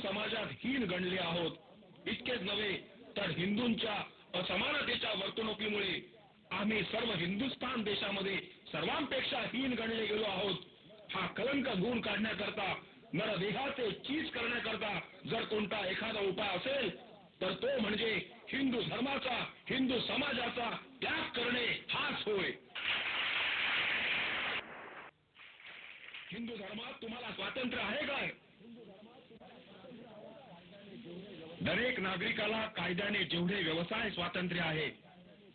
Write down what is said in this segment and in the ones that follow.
समाजात हीन गणले आहोत. इतकेच नव्हे तर हिंदूंच्या असमानतेच्या वर्तणुकीमुळे आम्ही सर्व हिंदुस्थान देशामध्ये सर्वांपेक्षा हीन गणले गेलो आहोत. हा कलंक गुण काढण्याकरता, नरदेहाचे चीज करण्याकरता जर कोणता एखादा उपाय असेल तर तो म्हणजे हिंदू धर्माचा, हिंदू समाजाचा त्याग करणे हाच होय. हिंदू धर्मात तुम्हाला स्वातंत्र्य आहे काय? दरेक नागरिकाला कायद्याने जेवढे व्यवसाय स्वातंत्र्य आहे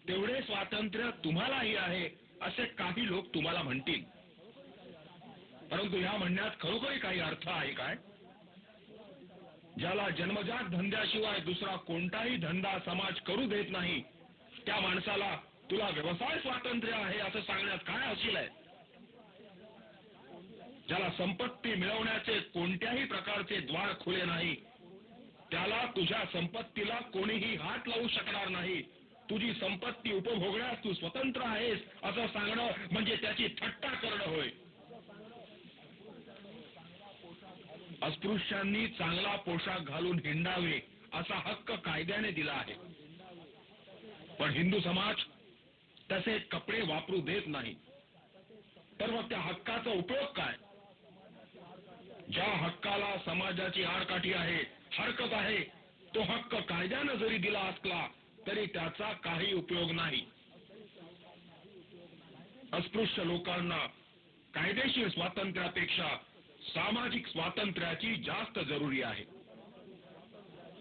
तेवढे स्वातंत्र्य तुम्हालाही आहे असे काही लोक तुम्हाला म्हणतील. परंतु या म्हणण्यात खरोखरी काही अर्थ आहे काय? ज्याला जन्मजात धंद्याशिवाय दुसरा कोणताही धंदा समाज करू देत नाही त्या माणसाला तुला व्यवसाय स्वातंत्र्य आहे असं सांगण्यात काय हसील आहे? ज्याला संपत्ती मिळवण्याचे कोणत्याही प्रकारचे द्वार खुले नाही त्याला तुझ्या संपत्तीला कोणीही हात लावू शकणार नाही, तुझी संपत्ती उपभोगण्यास तू स्वतंत्र आहेस असं सांगणं म्हणजे त्याची थट्टा करणं होय. अस्पृश्यांनी चांगला पोशाख घालून हिंडावे असा हक्क कायद्याने दिला आहे, पण हिंदू समाज तसे कपडे वापरू देत नाही. तर मग त्या हक्काचा उपयोग काय? ज्या हक्काला समाजाची आडकाठी आहे, हरकत आहे, तो हक्क कायद्यानं जरी दिला असला तरी त्याचा काही उपयोग नाही. अस्पृश्य लोकांना कायदेशीर स्वातंत्र्यापेक्षा सामाजिक स्वातंत्र्याची जास्त जरुरी आहे.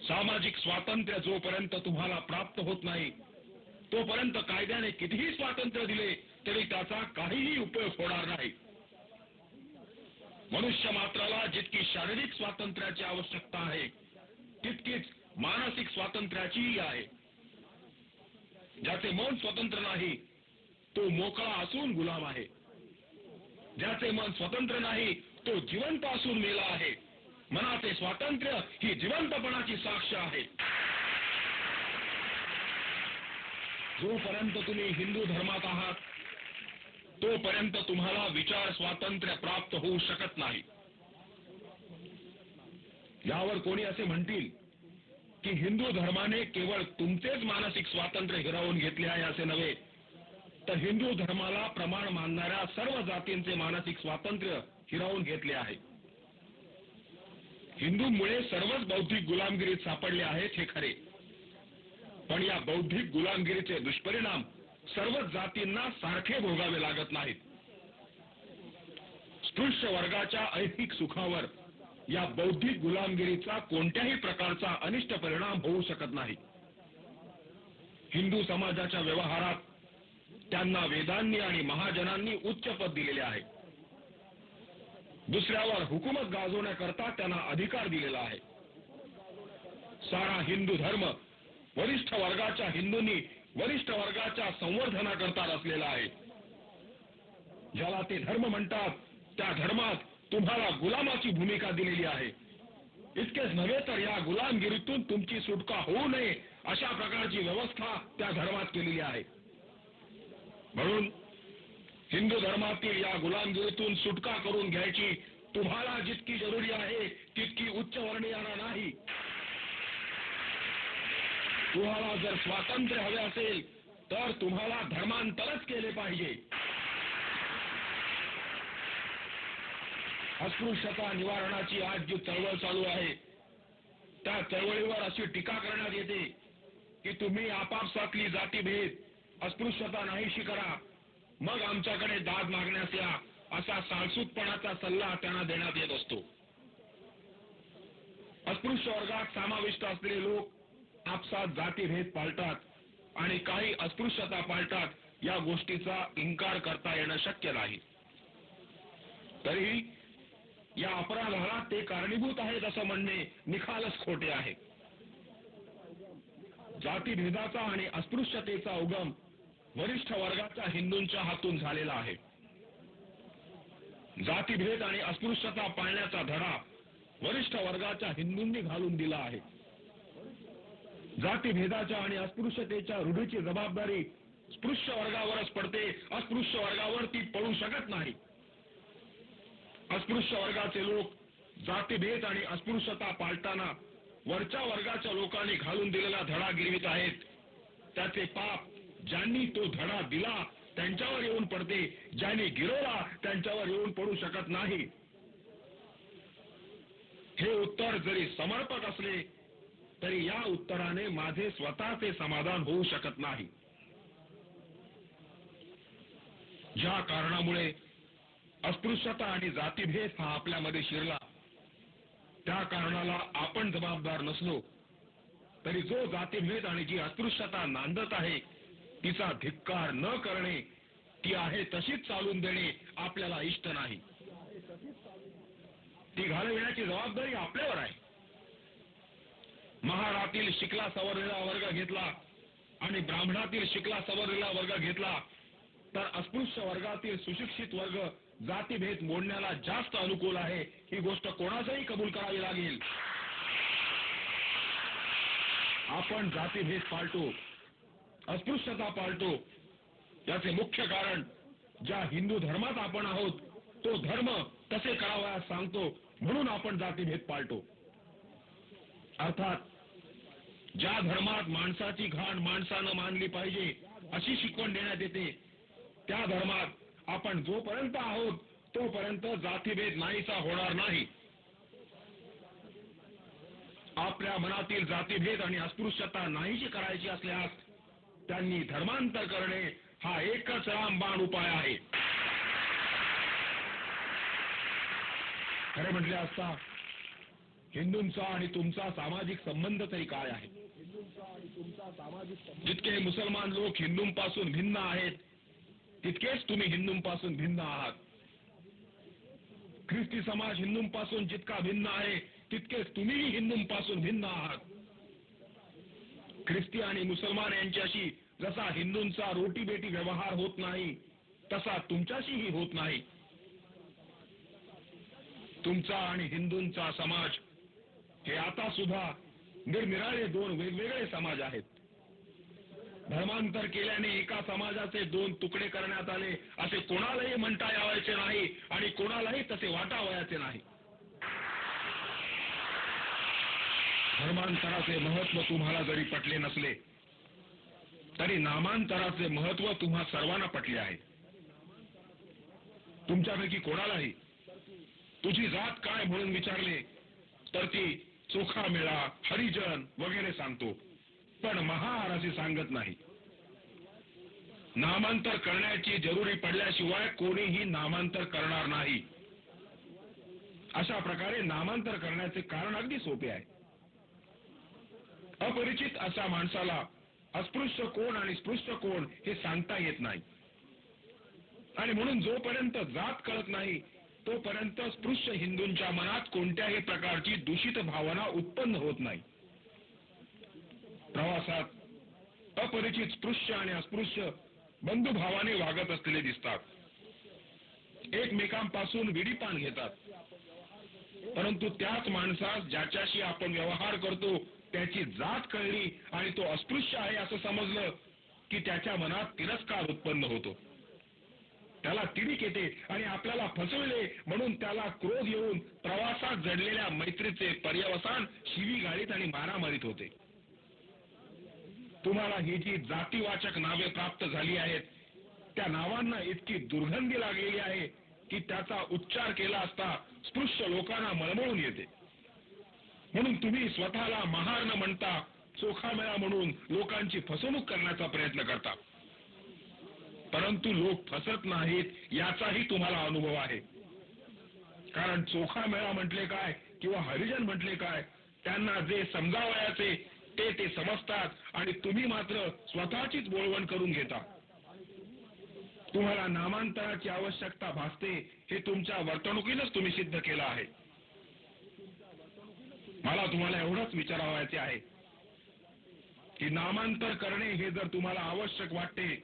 सामाजिक स्वातंत्र्य जोपर्यंत तुम्हाला प्राप्त होत नाही तोपर्यंत कायद्याने कितीही स्वातंत्र्य दिले तरी त्याचा काहीही उपयोग होणार नाही. मनुष्य मात्राला जितकी शारीरिक स्वातंत्र्याची आवश्यकता आहे तितकीच मानसिक स्वातंत्र्याचीही आहे. ज्याचे मन स्वतंत्र नाही तो मोकळा असून गुलाम आहे. ज्याचे मन स्वतंत्र नाही तो जिवंत असून मेला आहे. मनाचे स्वातंत्र्य ही जिवंतपणाची साक्ष आहे. जोपर्यंत तुम्ही हिंदू धर्मात आहात तोपर्यंत तुम्हाला विचार स्वातंत्र्य प्राप्त होऊ शकत नाही. यावर कोणी असे म्हणतील की हिंदू धर्माने केवळ तुमचेच मानसिक स्वातंत्र्य हिरावून घेतले आहे असे नव्हे तर हिंदू धर्माला प्रमाण मानणाऱ्या सर्व जातींचे मानसिक स्वातंत्र्य हिरावून घेतले आहे. हिंदूंमुळे सर्वच बौद्धिक गुलामगिरीत सापडले आहेत हे खरे, पण या बौद्धिक गुलामगिरीचे दुष्परिणाम सर्वच जातींना सारखे भोगावे लागत नाहीत. स्पृश्य वर्गाच्या ऐहिक सुखावर या बौद्धिक गुलामगिरीचा कोणत्याही प्रकारचा अनिष्ट परिणाम होऊ शकत नाही. हिंदू समाजाच्या व्यवहारात त्यांना वेदांनी आणि महाजनांनी उच्च पद दिलेले आहे. दुसऱ्यावर हुकूमत गाजवण्याकरता त्यांना अधिकार दिलेला आहे. सारा हिंदू धर्म वरिष्ठ वर्गाच्या हिंदूंनी वरिष्ठ वर्गाच्या संवर्धनाकरता रचलेला आहे. ज्याला ते धर्म म्हणतात त्या धर्मात तुम्हाला गुलामाची भूमिका दिलेली आहे. इतकेच नव्हे तर या गुलामगिरीतून तुमची सुटका होऊ नये अशा प्रकारची व्यवस्था त्या धर्मात केलेली आहे. म्हणून हिंदू धर्मातील या गुलामगिरीतून सुटका करून घ्यायची तुम्हाला जितकी जरुरी आहे तितकी उच्चवर्णीयांना नाही. तुम्हाला जर स्वातंत्र्य हवे असेल तर तुम्हाला धर्मांतरच केले पाहिजे. अस्पृश्यता निवारणाची आज जी चळवळ चालू आहे त्या चळवळीवर अशी टीका करण्यात येते की तुम्ही आपापसातली जातीभेद अस्पृश्यता नाहीशी करा मग आमच्याकडे दाद मागण्यास या असा साळसूतपणाचा सल्ला त्यांना देण्यात येत असतो. अस्पृश्य वर्गात समाविष्ट असलेले लोक आपसात जातीभेद पाळतात आणि काही अस्पृश्यता पाळतात. या गोष्टीचा इन्कार करता येणं शक्य नाही. तरीही या अपराधाला ते कारणीभूत आहेत असं म्हणणे निखालस खोटे आहे. जातीभेदाचा आणि अस्पृश्यतेचा उगम वरिष्ठ वर्गाच्या हिंदूंच्या हातून झालेला आहे. जातीभेद आणि अस्पृश्यता पाळण्याचा धडा वरिष्ठ वर्गाच्या हिंदूंनी घालून दिला आहे. जातीभेदाच्या आणि अस्पृश्यतेच्या रूढीची जबाबदारी स्पृश्य वर्गावरच पडते. अस्पृश्य वर्गावर ती पडू शकत नाही. अस्पृश्य वर्गाचे लोक जातीभेद आणि अस्पृश्यता पाळताना वरच्या वर्गाच्या लोकांनी घालून दिलेला धडा गिरवित आहेत. त्याचे पाप ज्यांनी तो धडा दिला त्यांच्यावर येऊन पडते, ज्यांनी गिरवला त्यांच्यावर येऊन पडू शकत नाही. हे उत्तर जरी समर्पक असले तरी या उत्तराने माझे स्वतःचे समाधान होऊ शकत नाही. ज्या कारणामुळे अस्पृश्यता आणि जातीभेद हा आपल्यामध्ये शिरला, त्या कारणाला आपण जबाबदार नसलो तरी जो जातीभेद आणि जी अस्पृश्यता नांदत आहे तिचा धिक्कार न करणे, ती आहे तशीच चालून देणे आपल्याला इष्ट नाही. ती घालविण्याची जबाबदारी आपल्यावर आहे. महारातील शिकला सवरलेला वर्ग घेतला आणि ब्राह्मणातील शिकला सवरलेला वर्ग घेतला तर अस्पृश्य वर्गातील सुशिक्षित वर्ग जातीभेद मोडण्याला जास्त अनुकूल आहे, ही गोष्ट कोणाचंही कबूल करावी लागेल. आपण जातीभेद पाळतो, अस्पृश्यता पाळतो, याचे मुख्य कारण ज्या हिंदू धर्मात आपण आहोत तो धर्म तसे करावयास सांगतो म्हणून आपण जातीभेद पाळतो. अर्थात ज्या धर्मात माणसाची घाण माणसानं मानली पाहिजे अशी शिकवण देण्यात येते, त्या धर्मात आपण जोपर्यंत आहोत तोपर्यंत जातीभेद नाहीसा होणार नाही. आपल्या मनातील जातीभेद आणि अस्पृश्यता नाहीशी करायची असल्यास त्यांनी धर्मांतर करणे हा एकच रामबाण उपाय आहे. खरे म्हटले असता हिंदूंचा आणि तुमचा सामाजिक संबंध तरी काय आहे? जितके मुसलमान लोक हिंदूंपासून भिन्न आहेत तितकेच तुम्ही हिंदूंपासून भिन्न आहात. ख्रिस्ती समाज हिंदूंपासून जितका भिन्न आहे तितकेच तुम्हीही हिंदूंपासून भिन्न आहात. ख्रिस्ती आणि मुसलमान यांच्याशी जसा हिंदूंचा रोटीबेटी व्यवहार होत नाही तसा तुमच्याशीही होत नाही. तुमचा आणि हिंदूंचा समाज हे आता सुद्धा निरनिराळे दोन वेगवेगळे समाज आहेत. धर्मांतर केल्याने एका समाजाचे दोन तुकडे करण्यात आले असे कोणालाही म्हणता यावायचे नाही आणि कोणालाही तसे वाटावयाचे नाही. धर्मांतराचे महत्व तुम्हाला जरी पटले नसले तरी नामांतराचे महत्व तुम्हा सर्वांना पटले आहे. तुमच्यापैकी कोणालाही तुझी जात काय म्हणून विचारले तर ती चोखामेळा, हरिजन वगैरे सांगतो, पण महार असे सांगत नाही. नामांतर करण्याची जरुरी पडल्याशिवाय कोणीही नामांतर करणार नाही. अशा प्रकारे नामांतर करण्याचे कारण अगदी सोपे आहे. अपरिचित अशा माणसाला अस्पृश्य कोण आणि स्पृश्य कोण हे सांगता येत नाही आणि म्हणून जोपर्यंत जात कळत नाही तोपर्यंत स्पृश्य हिंदूंच्या मनात कोणत्याही प्रकारची दूषित भावना उत्पन्न होत नाही. प्रवासात अपरिचित स्पृश्य आणि अस्पृश्य बंधुभावाने वागत असलेले दिसतात. एकमेकांपासून विडीपान घेतात, परंतु त्याच माणसास ज्याच्याशी आपण व्यवहार करतो त्याची जात कळली आणि तो अस्पृश्य आहे असं समजलं की त्याच्या मनात तिरस्कार उत्पन्न होतो. त्याला तिडीक येते आणि आपल्याला फसविले म्हणून त्याला क्रोध येऊन प्रवासात जडलेल्या मैत्रीचे पर्यवसान शिवीगाळीत आणि मारामारीत होते. तुम्हाला ही जी जातीवाचक नावे प्राप्त झाली आहेत त्या नावांना इतकी दुर्गंधी लागलेली आहे की त्याचा उच्चार केला असता स्पृश्य लोकांना मळमळून येते. म्हणून तुम्ही स्वतःला महार न म्हणता चोखामेळा म्हणून लोकांची फसवणूक करण्याचा प्रयत्न करता, परंतु लोक फसत नाहीत याचाही तुम्हाला अनुभव आहे. कारण चोखामेळा म्हटले काय किंवा हरिजन म्हटले काय त्यांना जे समजावयाचे ते समजतात आणि तुम्ही मात्र स्वतःचीच बोळवण करून घेता. तुम्हाला नामांतराची आवश्यकता भासते हे तुमच्या वर्तणुकीनंच तुम्ही सिद्ध केलं आहे. मला तुम्हाला एवढंच विचारावयाचे आहे की नामांतर करणे हे जर तुम्हाला आवश्यक वाटते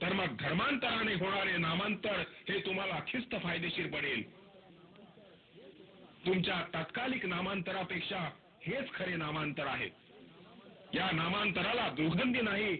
तर मग धर्मांतराने होणारे नामांतर हे तुम्हाला खिस्त फायदेशीर पडेल. तुमच्या तात्कालिक नामांतरापेक्षा हेच खरे नामांतर आहे. या नामांतराला दुर्गंधी नाही,